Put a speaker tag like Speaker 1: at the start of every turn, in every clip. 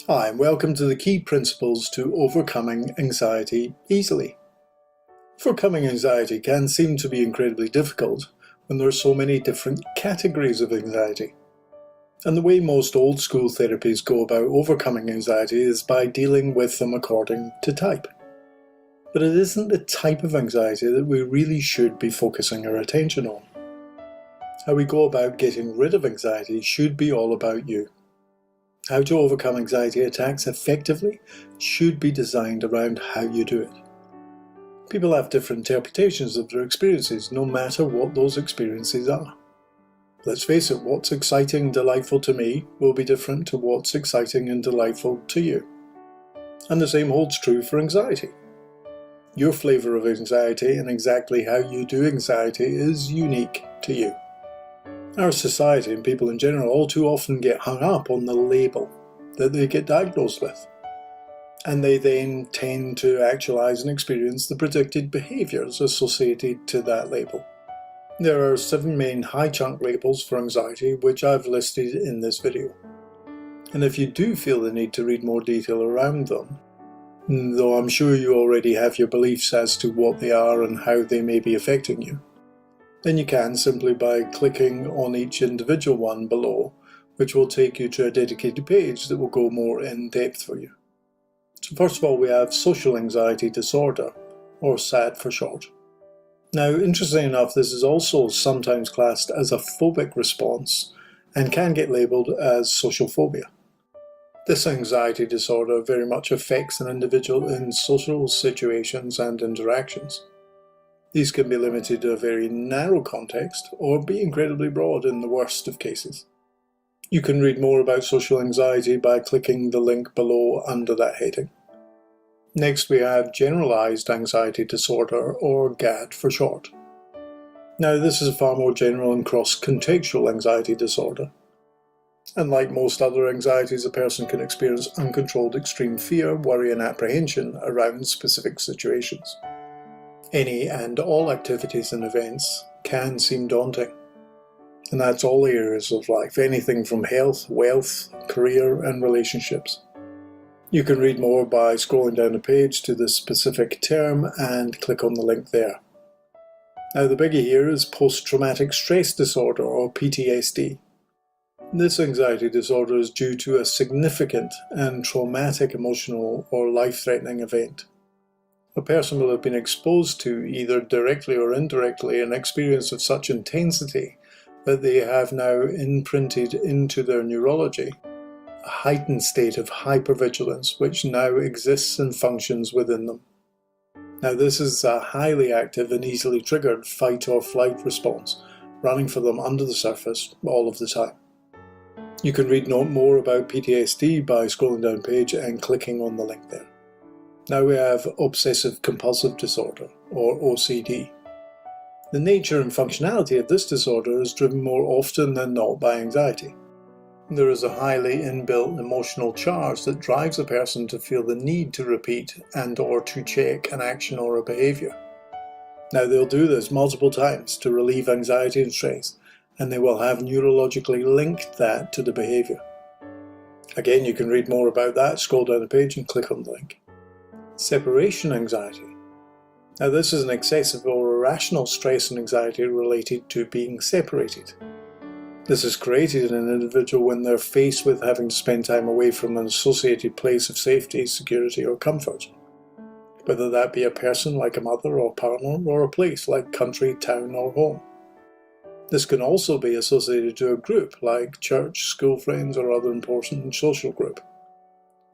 Speaker 1: Hi, and welcome to the key principles to overcoming anxiety easily. Overcoming anxiety can seem to be incredibly difficult when there are so many different categories of anxiety. And the way most old school therapies go about overcoming anxiety is by dealing with them according to type. But it isn't the type of anxiety that we really should be focusing our attention on. How we go about getting rid of anxiety should be all about you. How to overcome anxiety attacks effectively should be designed around how you do it. People have different interpretations of their experiences, no matter what those experiences are. Let's face it, what's exciting and delightful to me will be different to what's exciting and delightful to you. And the same holds true for anxiety. Your flavour of anxiety and exactly how you do anxiety is unique to you. Our society and people in general all too often get hung up on the label that they get diagnosed with. And they then tend to actualise and experience the predicted behaviours associated to that label. There are 7 main high-chunk labels for anxiety, which I've listed in this video. And if you do feel the need to read more detail around them, though I'm sure you already have your beliefs as to what they are and how they may be affecting you, then you can simply by clicking on each individual one below, which will take you to a dedicated page that will go more in depth for you. So first of all, we have social anxiety disorder, or SAD for short. Now, interestingly enough, this is also sometimes classed as a phobic response and can get labelled as social phobia. This anxiety disorder very much affects an individual in social situations and interactions. These can be limited to a very narrow context or be incredibly broad in the worst of cases. You can read more about social anxiety by clicking the link below under that heading. Next, we have generalized anxiety disorder, or GAD for short. Now, this is a far more general and cross-contextual anxiety disorder. And like most other anxieties, a person can experience uncontrolled extreme fear, worry and apprehension around specific situations. Any and all activities and events can seem daunting. And that's all areas of life, anything from health, wealth, career and relationships. You can read more by scrolling down the page to the specific term and click on the link there. Now the biggie here is post-traumatic stress disorder, or PTSD. This anxiety disorder is due to a significant and traumatic emotional or life-threatening event. A person will have been exposed to, either directly or indirectly, an experience of such intensity that they have now imprinted into their neurology a heightened state of hypervigilance which now exists and functions within them. Now this is a highly active and easily triggered fight or flight response, running for them under the surface all of the time. You can read more about PTSD by scrolling down the page and clicking on the link there. Now we have obsessive compulsive disorder, or OCD. The nature and functionality of this disorder is driven more often than not by anxiety. There is a highly inbuilt emotional charge that drives a person to feel the need to repeat and or to check an action or a behaviour. Now they'll do this multiple times to relieve anxiety and stress, and they will have neurologically linked that to the behaviour. Again, you can read more about that, scroll down the page and click on the link. Separation anxiety. Now this is an excessive or irrational stress and anxiety related to being separated. This is created in an individual when they're faced with having to spend time away from an associated place of safety, security or comfort. Whether that be a person like a mother or partner, or a place like country, town or home. This can also be associated to a group like church, school friends or other important social group.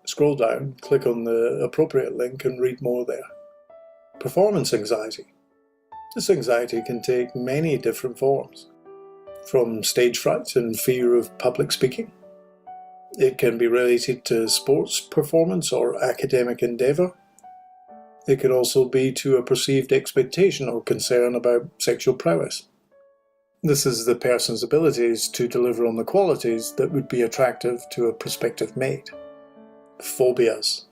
Speaker 1: Scroll down, click on the appropriate link and read more there. Performance anxiety. This anxiety can take many different forms, from stage fright and fear of public speaking. It can be related to sports performance or academic endeavour. It could also be to a perceived expectation or concern about sexual prowess. This is the person's abilities to deliver on the qualities that would be attractive to a prospective mate. Phobias.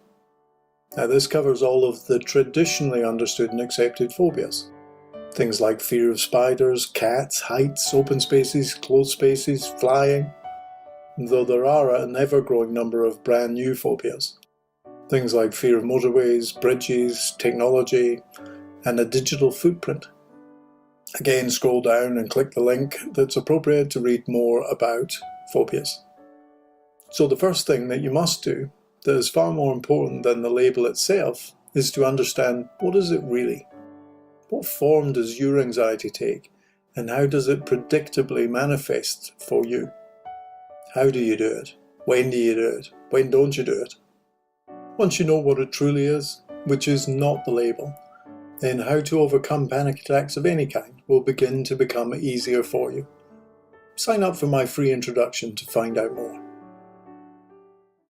Speaker 1: Now this covers all of the traditionally understood and accepted phobias. Things like fear of spiders, cats, heights, open spaces, closed spaces, flying. though there are an ever-growing number of brand new phobias. Things like fear of motorways, bridges, technology, and a digital footprint. Again, scroll down and click the link that's appropriate to read more about phobias. So the first thing that you must do, that is far more important than the label itself, is to understand, what is it really? What form does your anxiety take, and how does it predictably manifest for you? How do you do it? When do you do it? When don't you do it? Once you know what it truly is, which is not the label, then how to overcome panic attacks of any kind will begin to become easier for you. Sign up for my free introduction to find out more.